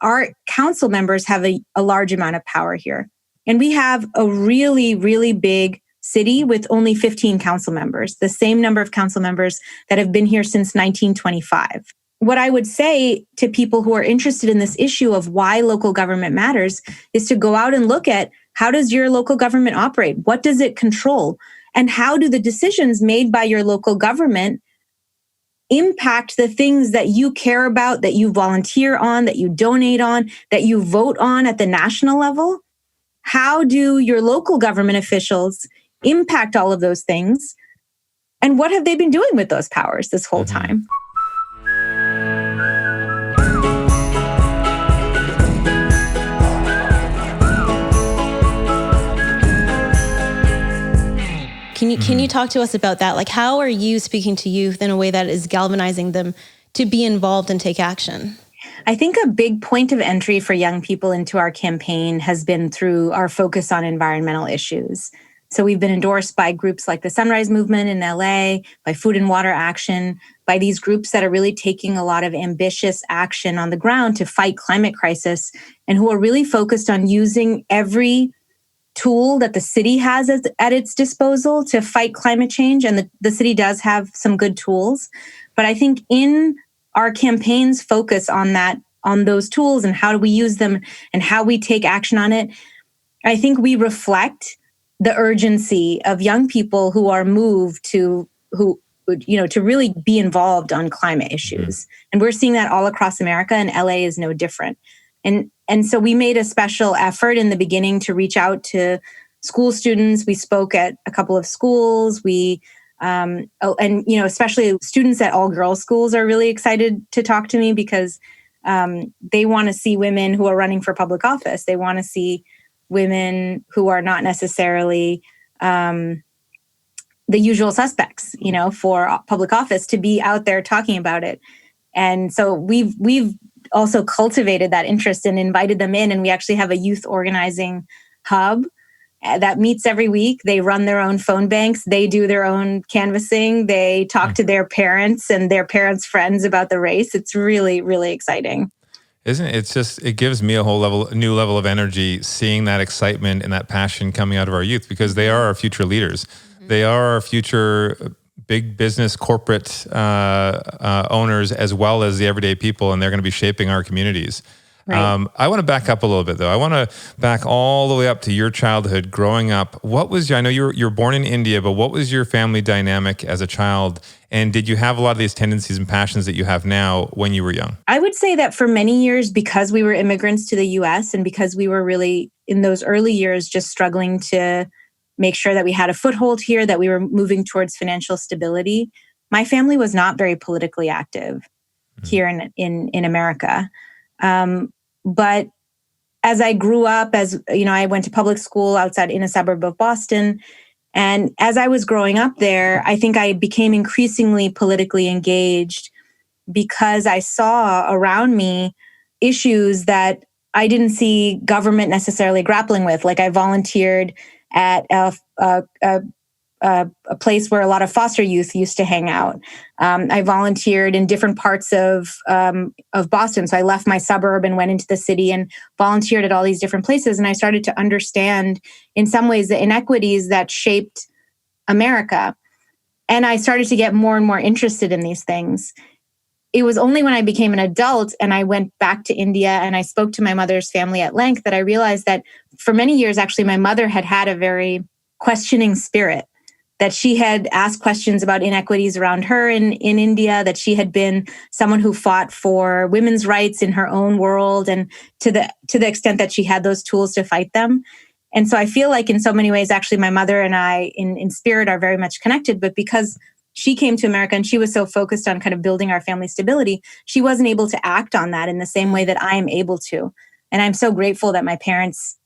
our council members have a large amount of power here. And we have a really, really big city with only 15 council members, the same number of council members that have been here since 1925. What I would say to people who are interested in this issue of why local government matters is to go out and look at, how does your local government operate? What does it control? And how do the decisions made by your local government impact the things that you care about, that you volunteer on, that you donate on, that you vote on at the national level? How do your local government officials impact all of those things? And what have they been doing with those powers this whole time? Can you talk to us about that? Like, how are you speaking to youth in a way that is galvanizing them to be involved and take action? I think a big point of entry for young people into our campaign has been through our focus on environmental issues. So we've been endorsed by groups like the Sunrise Movement in LA, by Food and Water Action, by these groups that are really taking a lot of ambitious action on the ground to fight climate crisis, and who are really focused on using every tool that the city has at its disposal to fight climate change. And the city does have some good tools. But I think in our campaign's focus on those tools and how do we use them and how we take action on it, I think we reflect the urgency of young people who are moved to really be involved on climate issues. And we're seeing that all across America, and LA is no different. And so we made a special effort in the beginning to reach out to school students. We spoke at a couple of schools. Especially students at all girls schools are really excited to talk to me because they want to see women who are running for public office. They want to see women who are not necessarily the usual suspects, for public office, to be out there talking about it. And so we've also cultivated that interest and invited them in. And we actually have a youth organizing hub that meets every week. They run their own phone banks. They do their own canvassing. They talk to their parents and their parents' friends about the race. It's really, really exciting. Isn't it? It gives me a new level of energy, seeing that excitement and that passion coming out of our youth, because they are our future leaders. Mm-hmm. They are our future big business, corporate owners, as well as the everyday people, and they're going to be shaping our communities. Right. I want to back up a little bit, though. I want to back all the way up to your childhood, growing up. I know you're born in India, but what was your family dynamic as a child? And did you have a lot of these tendencies and passions that you have now when you were young? I would say that for many years, because we were immigrants to the U.S. and because we were really, in those early years, just struggling to make sure that we had a foothold here, that we were moving towards financial stability, my family was not very politically active here in America. But as I grew up, I went to public school outside in a suburb of Boston. And as I was growing up there, I think I became increasingly politically engaged because I saw around me issues that I didn't see government necessarily grappling with. Like, I volunteered at a place where a lot of foster youth used to hang out. I volunteered in different parts of Boston. So I left my suburb and went into the city and volunteered at all these different places. And I started to understand, in some ways, the inequities that shaped America. And I started to get more and more interested in these things. It was only when I became an adult and I went back to India and I spoke to my mother's family at length that I realized that for many years, actually, my mother had a very questioning spirit, that she had asked questions about inequities around her in India, that she had been someone who fought for women's rights in her own world, and to the extent that she had those tools to fight them. And so I feel like in so many ways, actually, my mother and I in spirit are very much connected, but because she came to America and she was so focused on kind of building our family stability, she wasn't able to act on that in the same way that I am able to. And I'm so grateful that my parents,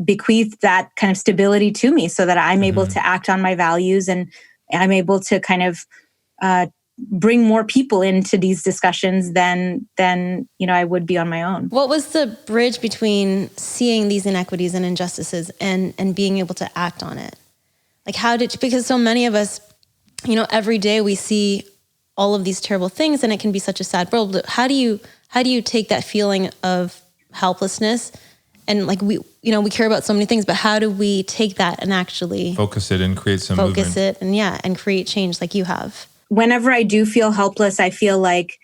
bequeathed that kind of stability to me so that I'm able to act on my values, and I'm able to kind of bring more people into these discussions than I would be on my own. What was the bridge between seeing these inequities and injustices and being able to act on it? Like, because so many of us, every day we see all of these terrible things and it can be such a sad world. How do you how do you take that feeling of helplessness and like we care about so many things, but how do we take that and actually focus it and create some movement? And create change like you have? Whenever I do feel helpless, I feel like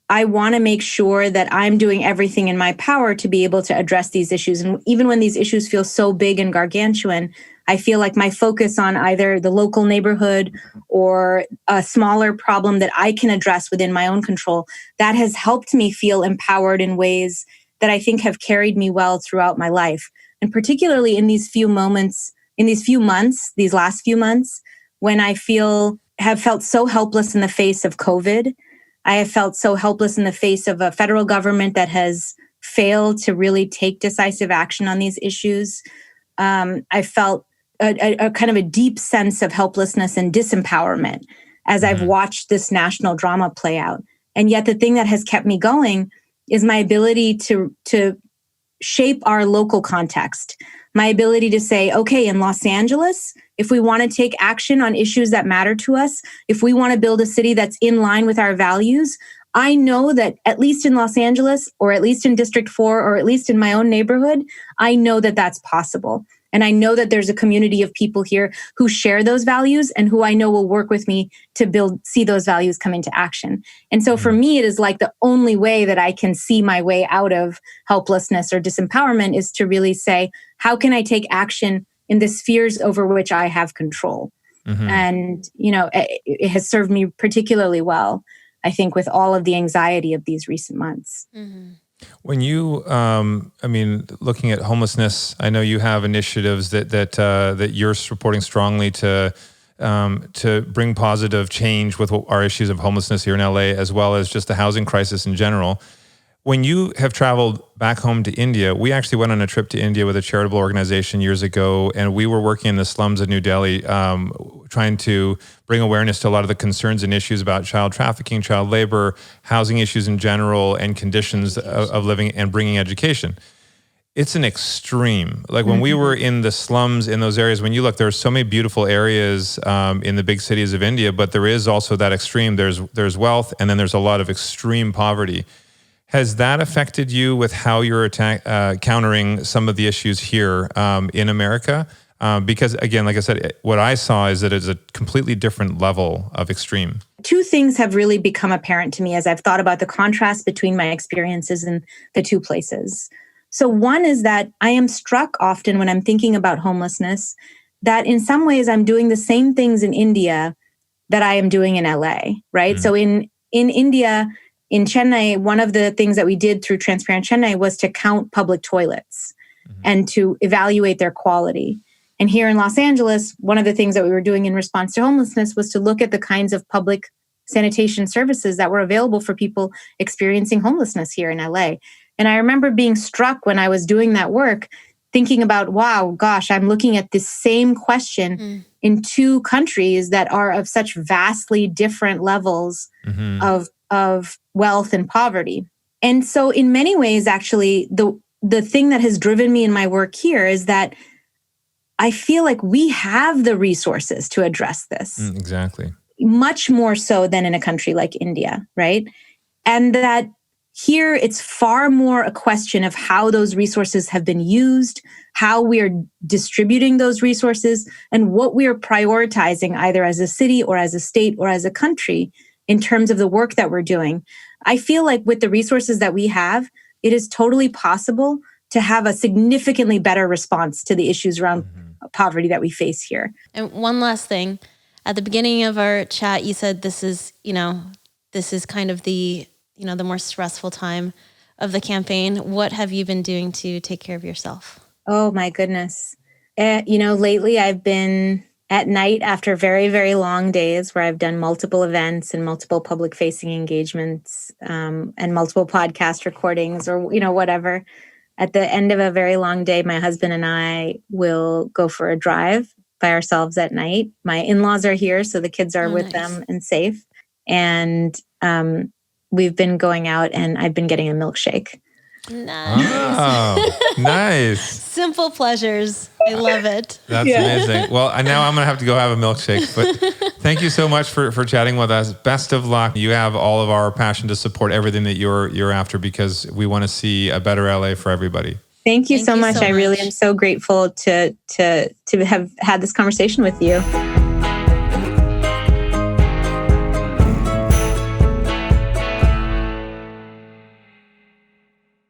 I want to make sure that I'm doing everything in my power to be able to address these issues. And even when these issues feel so big and gargantuan, I feel like my focus on either the local neighborhood or a smaller problem that I can address within my own control, that has helped me feel empowered in ways that I think have carried me well throughout my life. And particularly in these months, these last few months, when I have felt so helpless in the face of COVID. I have felt so helpless in the face of a federal government that has failed to really take decisive action on these issues. I felt a kind of a deep sense of helplessness and disempowerment as I've watched this national drama play out. And yet the thing that has kept me going is my ability to shape our local context, my ability to say, okay, in Los Angeles, if we want to take action on issues that matter to us, if we want to build a city that's in line with our values, I know that at least in Los Angeles, or at least in District 4, or at least in my own neighborhood, I know that that's possible. And I know that there's a community of people here who share those values and who I know will work with me to see those values come into action. And so for me, it is like the only way that I can see my way out of helplessness or disempowerment is to really say, how can I take action in the spheres over which I have control? And, it has served me particularly well, I think, with all of the anxiety of these recent months. When you, looking at homelessness, I know you have initiatives that you're supporting strongly to bring positive change with our issues of homelessness here in LA, as well as just the housing crisis in general. When you have traveled back home to India, we actually went on a trip to India with a charitable organization years ago, and we were working in the slums of New Delhi, trying to bring awareness to a lot of the concerns and issues about child trafficking, child labor, housing issues in general, and conditions of living, and bringing education. It's an extreme. Like when we were in the slums in those areas, when you look, there's so many beautiful areas in the big cities of India, but there is also that extreme. There's wealth, and then there's a lot of extreme poverty. Has that affected you with how you're countering some of the issues here in America? Because again, like I said, what I saw is that it's a completely different level of extreme. Two things have really become apparent to me as I've thought about the contrast between my experiences in the two places. So one is that I am struck often when I'm thinking about homelessness, that in some ways I'm doing the same things in India that I am doing in LA, right? So in India, in Chennai, one of the things that we did through Transparent Chennai was to count public toilets and to evaluate their quality. And here in Los Angeles, one of the things that we were doing in response to homelessness was to look at the kinds of public sanitation services that were available for people experiencing homelessness here in LA. And I remember being struck when I was doing that work, thinking about, wow, gosh, I'm looking at this same question in two countries that are of such vastly different levels of wealth and poverty. And so in many ways, actually, the thing that has driven me in my work here is that I feel like we have the resources to address this. Exactly. Much more so than in a country like India, right? And that here it's far more a question of how those resources have been used, how we are distributing those resources, and what we are prioritizing either as a city or as a state or as a country in terms of the work that we're doing. I feel like with the resources that we have, it is totally possible to have a significantly better response to the issues around poverty that we face here. And one last thing, at the beginning of our chat, you said this is kind of the more stressful time of the campaign. What have you been doing to take care of yourself? Oh my goodness. Lately I've been at night after very, very long days where I've done multiple events and multiple public facing engagements and multiple podcast recordings or, whatever. At the end of a very long day, my husband and I will go for a drive by ourselves at night. My in-laws are here, so the kids are with them and safe. And we've been going out and I've been getting a milkshake. Nice. Oh, nice. Simple pleasures. I love it. That's amazing. Well, now I'm going to have to go have a milkshake, but thank you so much for chatting with us. Best of luck. You have all of our passion to support everything that you're after, because we want to see a better LA for everybody. Thank you so much. I really am so grateful to have had this conversation with you.